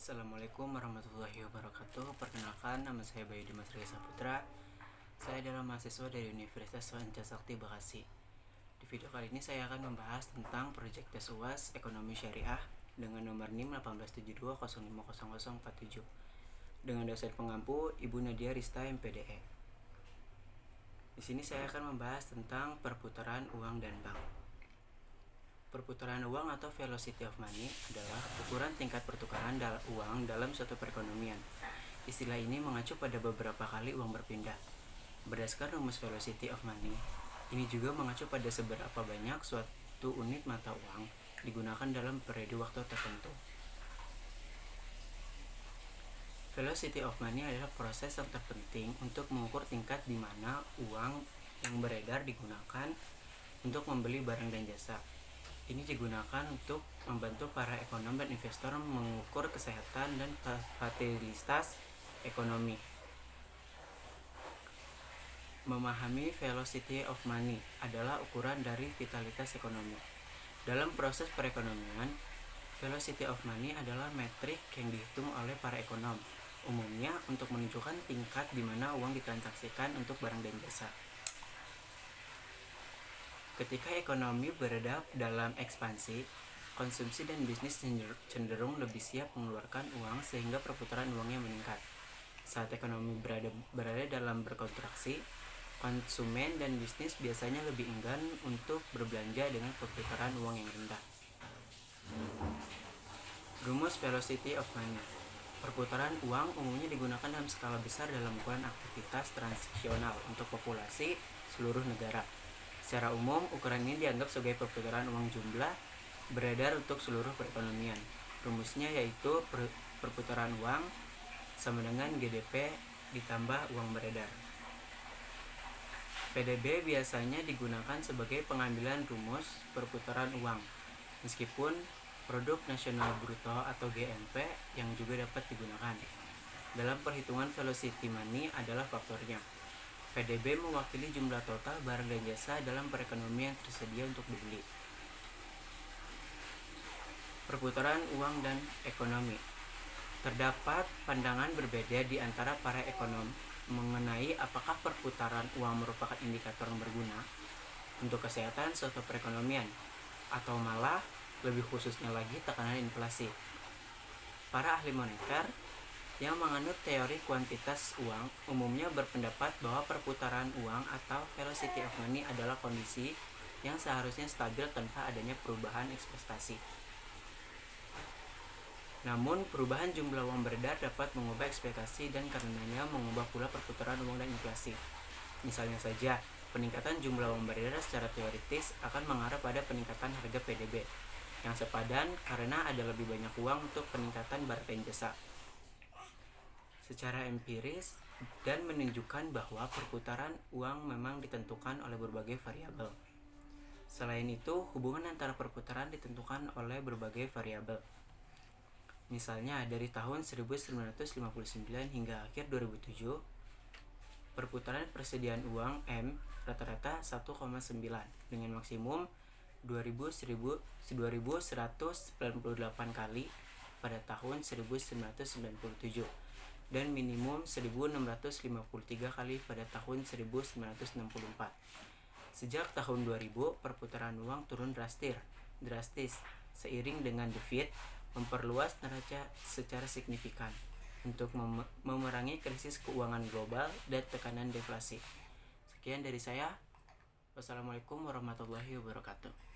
Assalamualaikum warahmatullahi wabarakatuh. Perkenalkan, nama saya Bayu Dimas Reza Saputra. Saya adalah mahasiswa dari Universitas Wanca Sakti Bekasi. Di video kali ini saya akan membahas tentang proyek tes UAS Ekonomi Syariah dengan nomor NIM 1872050047 dengan dosen pengampu Ibu Nadia Rista MPDE. Di sini saya akan membahas tentang perputaran uang dan bank. Perputaran uang atau velocity of money adalah ukuran tingkat pertukaran uang dalam suatu perekonomian. Istilah ini mengacu pada beberapa kali uang berpindah. Berdasarkan rumus velocity of money, ini juga mengacu pada seberapa banyak suatu unit mata uang digunakan dalam periode waktu tertentu. Velocity of money adalah proses yang terpenting untuk mengukur tingkat di mana uang yang beredar digunakan untuk membeli barang dan jasa. Ini digunakan untuk membantu para ekonom dan investor mengukur kesehatan dan volatilitas ekonomi. Memahami velocity of money adalah ukuran dari vitalitas ekonomi. Dalam proses perekonomian, velocity of money adalah metrik yang dihitung oleh para ekonom, umumnya untuk menunjukkan tingkat di mana uang ditransaksikan untuk barang dan jasa. Ketika ekonomi berada dalam ekspansi, konsumsi dan bisnis cenderung lebih siap mengeluarkan uang sehingga perputaran uangnya meningkat. Saat ekonomi berada dalam berkontraksi, konsumen dan bisnis biasanya lebih enggan untuk berbelanja dengan perputaran uang yang rendah. Rumus velocity of money. Perputaran uang umumnya digunakan dalam skala besar dalam ukuran aktivitas transaksional untuk populasi seluruh negara. Secara umum, ukuran ini dianggap sebagai perputaran uang jumlah beredar untuk seluruh perekonomian. Rumusnya yaitu perputaran uang sama dengan GDP ditambah uang beredar. PDB biasanya digunakan sebagai pengambilan rumus perputaran uang, meskipun produk nasional bruto atau GNP yang juga dapat digunakan. Dalam perhitungan velocity money adalah faktornya. PDB mewakili jumlah total barang dan jasa dalam perekonomian yang tersedia untuk dibeli. Perputaran uang dan ekonomi. Terdapat pandangan berbeda di antara para ekonom mengenai apakah perputaran uang merupakan indikator yang berguna untuk kesehatan suatu perekonomian, atau malah lebih khususnya lagi tekanan inflasi. Para ahli moneter yang menganut teori kuantitas uang umumnya berpendapat bahwa perputaran uang atau velocity of money adalah kondisi yang seharusnya stabil tanpa adanya perubahan ekspektasi. Namun, perubahan jumlah uang beredar dapat mengubah ekspektasi dan karenanya mengubah pula perputaran uang dan inflasi. Misalnya saja, peningkatan jumlah uang beredar secara teoritis akan mengarah pada peningkatan harga PDB yang sepadan karena ada lebih banyak uang untuk peningkatan barang dan jasa. Secara empiris dan menunjukkan bahwa perputaran uang memang ditentukan oleh berbagai variabel. Selain itu, hubungan antara perputaran ditentukan oleh berbagai variabel. Misalnya, dari tahun 1959 hingga akhir 2007, perputaran persediaan uang M rata-rata 1,9 dengan maksimum 2.198 kali pada tahun 1997 dan minimum 1.653 kali pada tahun 1964. Sejak tahun 2000, perputaran uang turun drastis seiring dengan The Fed memperluas neraca secara signifikan untuk memerangi krisis keuangan global dan tekanan deflasi. Sekian dari saya. Wassalamualaikum warahmatullahi wabarakatuh.